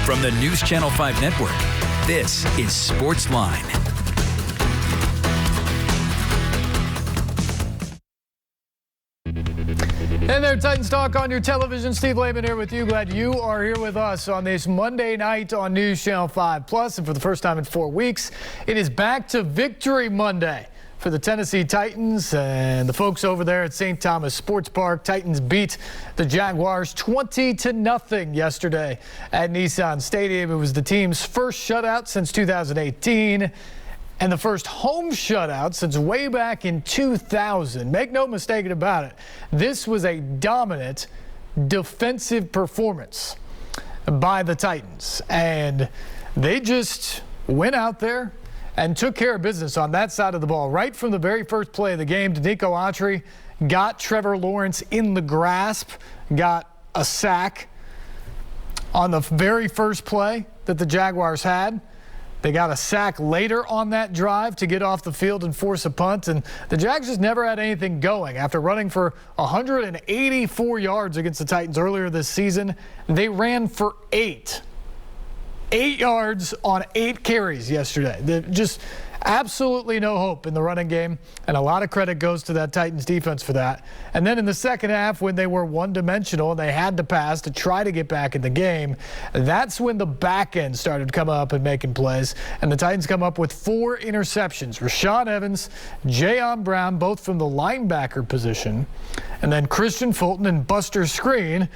From the News Channel 5 Network, this is Sports Line. Hey there, Titans Talk on your television. Steve Layman here with you. Glad you are here with us on this Monday night on News Channel 5 Plus. And for the first time in 4 weeks, it is back to Victory Monday for the Tennessee Titans and the folks over there at St. Thomas Sports Park. Titans beat the Jaguars 20-0 yesterday at Nissan Stadium. It was the team's first shutout since 2018. And the first home shutout since way back in 2000. Make no mistake about it. This was a dominant defensive performance by the Titans. And they just went out there and took care of business on that side of the ball. Right from the very first play of the game, Danico Autry got Trevor Lawrence in the grasp, got a sack on the very first play that the Jaguars had. They got a sack later on that drive to get off the field and force a punt, and the Jags just never had anything going. After running for 184 yards against the Titans earlier this season, they ran for 8 yards on 8 carries yesterday. Just absolutely no hope in the running game, and a lot of credit goes to that Titans defense for that. And then in the second half, when they were one-dimensional and they had to pass to try to get back in the game, that's when the back end started coming up and making plays. And the Titans come up with 4 interceptions. Rashaan Evans, Jayon Brown, both from the linebacker position, and then Christian Fulton and Buster Skrine,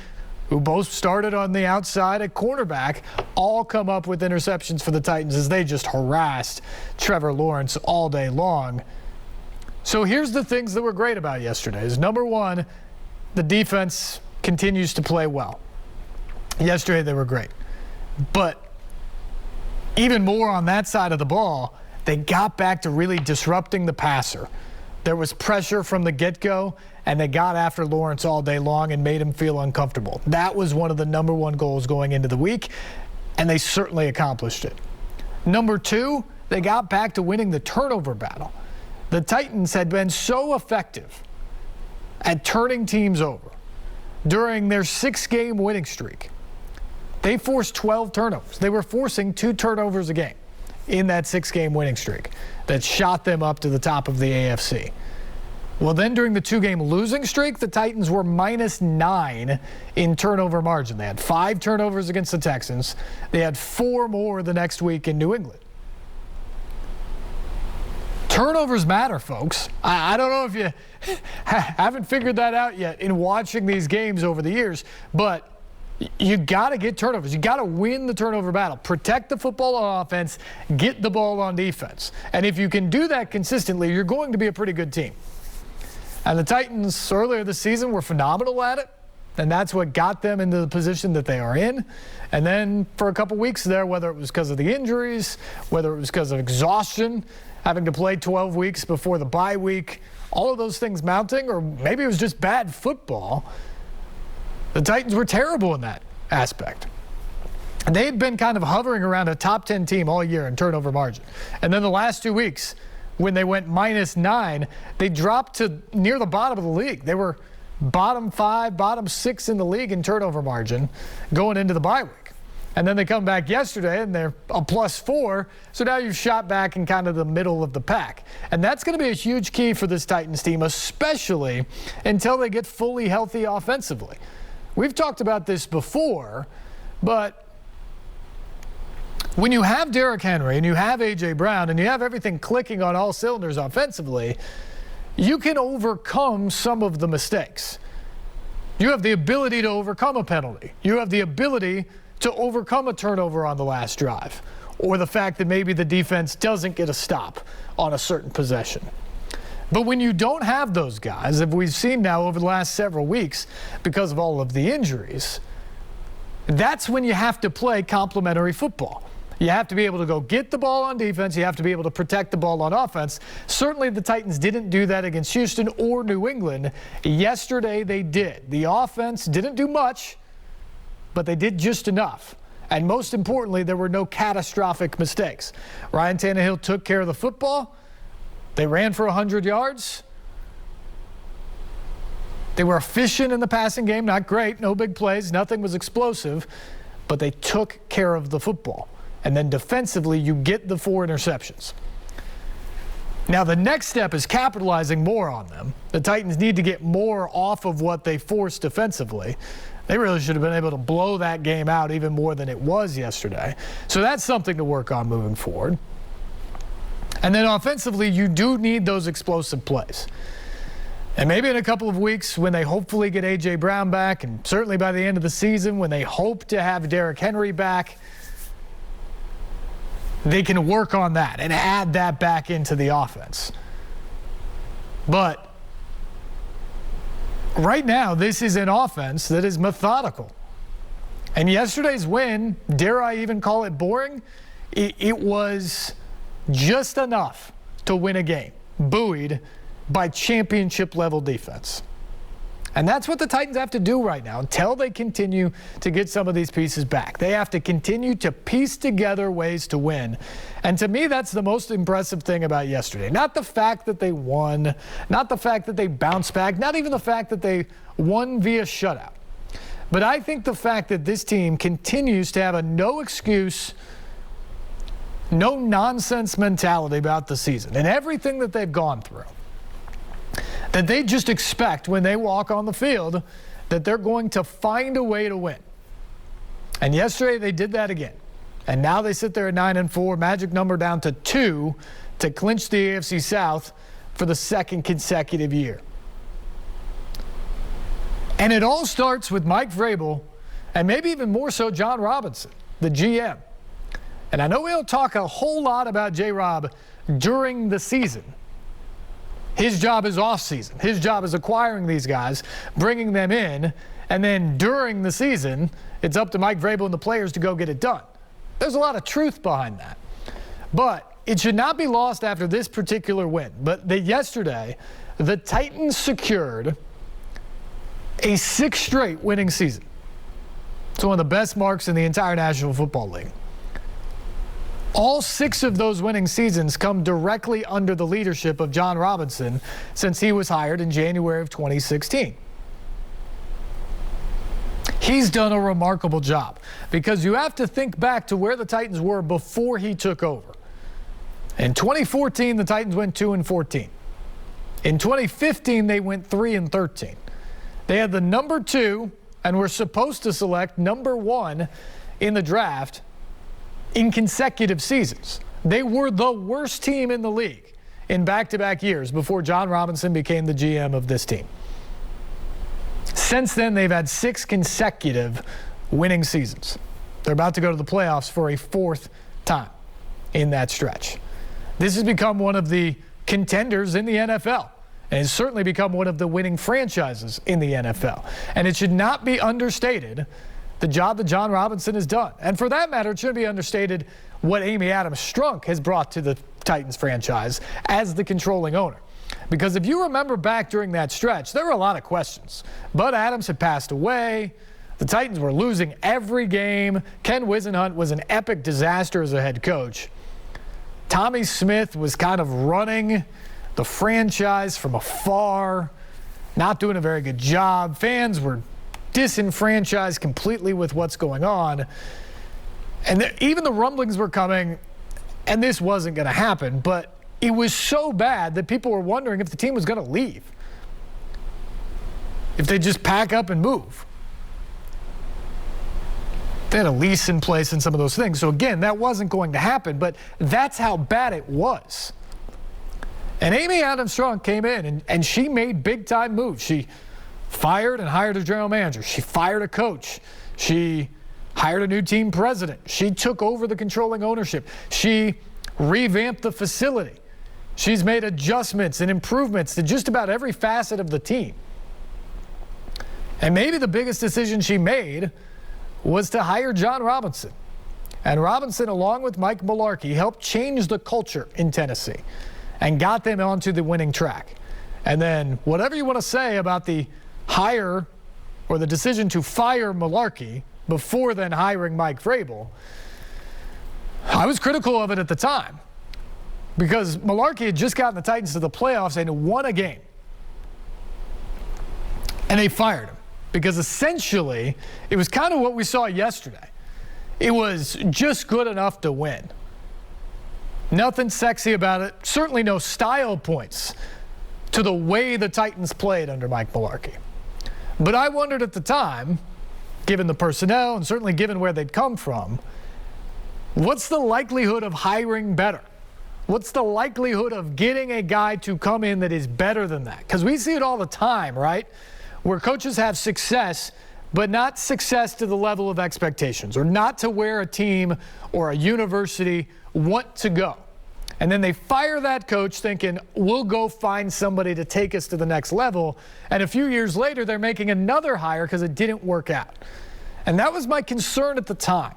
who both started on the outside at cornerback, all come up with interceptions for the Titans as they just harassed Trevor Lawrence all day long. So here's the things that were great about yesterday. Is number one, the defense continues to play well. Yesterday they were great. But even more on that side of the ball, they got back to really disrupting the passer. There was pressure from the get-go, and they got after Lawrence all day long and made him feel uncomfortable. That was one of the number one goals going into the week, and they certainly accomplished it. Number 2, they got back to winning the turnover battle. The Titans had been so effective at turning teams over during their 6-game winning streak. They forced 12 turnovers. They were forcing 2 turnovers a game in that 6-game winning streak that shot them up to the top of the AFC. Well, then during the 2-game losing streak, the Titans were -9 in turnover margin. They had 5 turnovers against the Texans. They had 4 more the next week in New England. Turnovers matter, folks. I don't know if you haven't figured that out yet in watching these games over the years, but you got to get turnovers. You got to win the turnover battle. Protect the football on offense, get the ball on defense. And if you can do that consistently, you're going to be a pretty good team. And the Titans earlier this season were phenomenal at it, and that's what got them into the position that they are in. And then for a couple weeks there, whether it was because of the injuries, whether it was because of exhaustion, having to play 12 weeks before the bye week, all of those things mounting, or maybe it was just bad football, the Titans were terrible in that aspect. And they'd been kind of hovering around a top 10 team all year in turnover margin. And then the last 2 weeks, when they went -9, they dropped to near the bottom of the league. They were bottom 5, bottom 6 in the league in turnover margin going into the bye week. And then they come back yesterday and they're a +4. So now you've shot back in kind of the middle of the pack. And that's going to be a huge key for this Titans team, especially until they get fully healthy offensively. We've talked about this before, but when you have Derrick Henry and you have A.J. Brown and you have everything clicking on all cylinders offensively, you can overcome some of the mistakes. You have the ability to overcome a penalty. You have the ability to overcome a turnover on the last drive, or the fact that maybe the defense doesn't get a stop on a certain possession. But when you don't have those guys, as we've seen now over the last several weeks because of all of the injuries, that's when you have to play complementary football. You have to be able to go get the ball on defense. You have to be able to protect the ball on offense. Certainly the Titans didn't do that against Houston or New England. Yesterday they did. The offense didn't do much, but they did just enough. And most importantly, there were no catastrophic mistakes. Ryan Tannehill took care of the football. They ran for 100 yards. They were efficient in the passing game. Not great. No big plays. Nothing was explosive. but they took care of the football. And then defensively, you get the 4 interceptions. Now, the next step is capitalizing more on them. The Titans need to get more off of what they forced defensively. They really should have been able to blow that game out even more than it was yesterday. So that's something to work on moving forward. And then offensively, you do need those explosive plays. And maybe in a couple of weeks when they hopefully get A.J. Brown back, and certainly by the end of the season when they hope to have Derrick Henry back, they can work on that and add that back into the offense. But right now, this is an offense that is methodical. And yesterday's win, dare I even call it boring, it was just enough to win a game, buoyed by championship-level defense. And that's what the Titans have to do right now until they continue to get some of these pieces back. They have to continue to piece together ways to win. And to me, that's the most impressive thing about yesterday. Not the fact that they won, not the fact that they bounced back, not even the fact that they won via shutout. But I think the fact that this team continues to have a no-excuse, no-nonsense mentality about the season and everything that they've gone through, that they just expect when they walk on the field that they're going to find a way to win. And yesterday they did that again. And now they sit there at 9-4, magic number down to 2 to clinch the AFC South for the second consecutive year. And it all starts with Mike Vrabel and maybe even more so John Robinson, the GM. And I know we don't talk a whole lot about J-Rob during the season. His job is off-season. His job is acquiring these guys, bringing them in, and then during the season, it's up to Mike Vrabel and the players to go get it done. There's a lot of truth behind that. But it should not be lost after this particular win. But yesterday, the Titans secured a 6th straight winning season. It's one of the best marks in the entire National Football League. All 6 of those winning seasons come directly under the leadership of John Robinson since he was hired in January of 2016. He's done a remarkable job because you have to think back to where the Titans were before he took over. In 2014, the Titans went 2-14. In 2015, they went 3-13. They had the number 2 and were supposed to select number 1 in the draft in consecutive seasons. They were the worst team in the league in back-to-back years before John Robinson became the GM of this team. Since then, they've had 6 consecutive winning seasons. They're about to go to the playoffs for a 4th time in that stretch. This has become one of the contenders in the NFL, and it's certainly become one of the winning franchises in the NFL. And it should not be understated the job that John Robinson has done. And for that matter, it shouldn't be understated what Amy Adams-Strunk has brought to the Titans franchise as the controlling owner. Because if you remember back during that stretch, there were a lot of questions. Bud Adams had passed away. The Titans were losing every game. Ken Wisenhunt was an epic disaster as a head coach. Tommy Smith was kind of running the franchise from afar, not doing a very good job. Fans were disenfranchised completely with what's going on. And even the rumblings were coming, and this wasn't going to happen, but it was so bad that people were wondering if the team was going to leave, if they just pack up and move. They had a lease in place and some of those things. So again, that wasn't going to happen, but that's how bad it was. And Amy Adams-Strunk came in, and she made big-time moves. She fired and hired a general manager. She fired a coach. She hired a new team president. She took over the controlling ownership. She revamped the facility. She's made adjustments and improvements to just about every facet of the team. And maybe the biggest decision she made was to hire John Robinson. And Robinson, along with Mike Mularkey, helped change the culture in Tennessee and got them onto the winning track. And then whatever you want to say about the hire or the decision to fire Mularkey before then hiring Mike Vrabel, I was critical of it at the time because Mularkey had just gotten the Titans to the playoffs and won a game. And they fired him because essentially it was kind of what we saw yesterday. it was just good enough to win. Nothing sexy about it. Certainly no style points to the way the Titans played under Mike Mularkey. But I wondered at the time, given the personnel and certainly given where they'd come from, what's the likelihood of hiring better? What's the likelihood of getting a guy to come in that is better than that? Because we see it all the time, right? Where coaches have success, but not success to the level of expectations, or not to where a team or a university want to go. And then they fire that coach thinking, we'll go find somebody to take us to the next level. And a few years later, they're making another hire because it didn't work out. And that was my concern at the time.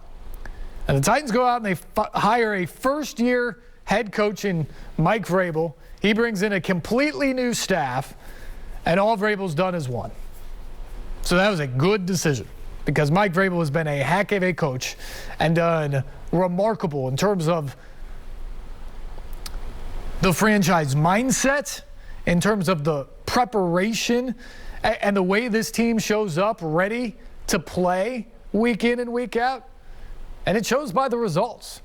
And the Titans go out and they hire a first-year head coach in Mike Vrabel. He brings in a completely new staff, and all Vrabel's done is won. So that was a good decision because Mike Vrabel has been a heck of a coach and done remarkable in terms of the franchise mindset, in terms of the preparation and the way this team shows up ready to play week in and week out. And it shows by the results.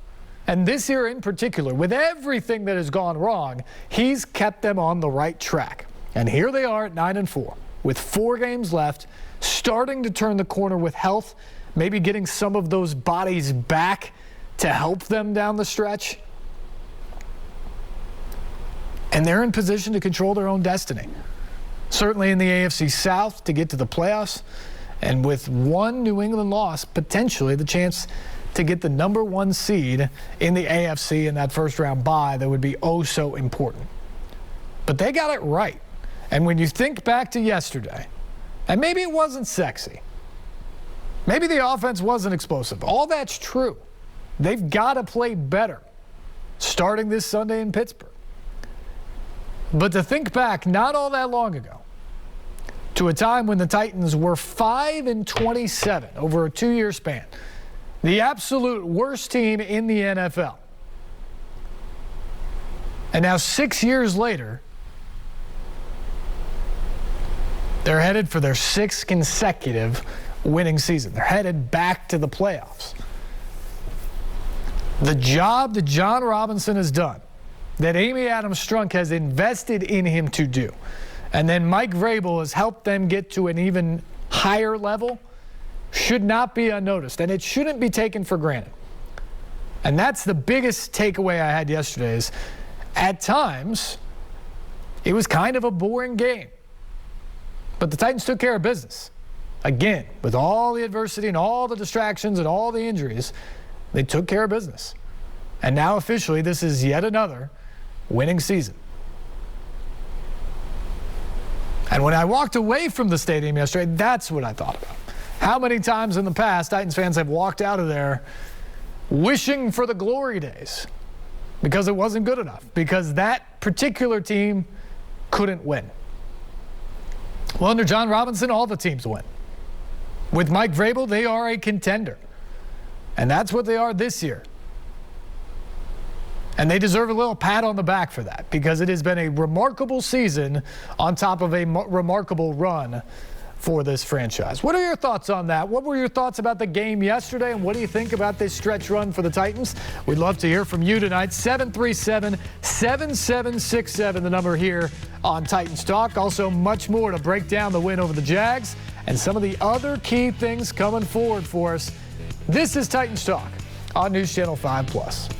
And this year in particular, with everything that has gone wrong, he's kept them on the right track. And here they are at 9-4 with 4 games left, starting to turn the corner with health, maybe getting some of those bodies back to help them down the stretch. And they're in position to control their own destiny. Certainly in the AFC South to get to the playoffs. And with one New England loss, potentially the chance to get the number 1 seed in the AFC in that first round bye that would be oh so important. But they got it right. And when you think back to yesterday, and maybe it wasn't sexy, maybe the offense wasn't explosive, all that's true. They've got to play better starting this Sunday in Pittsburgh. But to think back not all that long ago to a time when the Titans were 5-27 over a 2-year span, the absolute worst team in the NFL. And now 6 years later, they're headed for their 6th consecutive winning season. They're headed back to the playoffs. The job that John Robinson has done, that Amy Adams-Strunk has invested in him to do, and then Mike Vrabel has helped them get to an even higher level, should not be unnoticed, and it shouldn't be taken for granted. And that's the biggest takeaway I had yesterday is, at times, it was kind of a boring game. But the Titans took care of business. Again, with all the adversity and all the distractions and all the injuries, they took care of business. And now officially, this is yet another winning season. And when I walked away from the stadium yesterday, that's what I thought about. How many times in the past Titans fans have walked out of there wishing for the glory days because it wasn't good enough, because that particular team couldn't win. Well, under John Robinson, all the teams win. With Mike Vrabel, they are a contender. And that's what they are this year. And they deserve a little pat on the back for that, because it has been a remarkable season on top of a remarkable run for this franchise. What are your thoughts on that? What were your thoughts about the game yesterday, and what do you think about this stretch run for the Titans? We'd love to hear from you tonight. 737-7767, the number here on Titans Talk. Also, much more to break down the win over the Jags and some of the other key things coming forward for us. This is Titans Talk on News Channel 5+.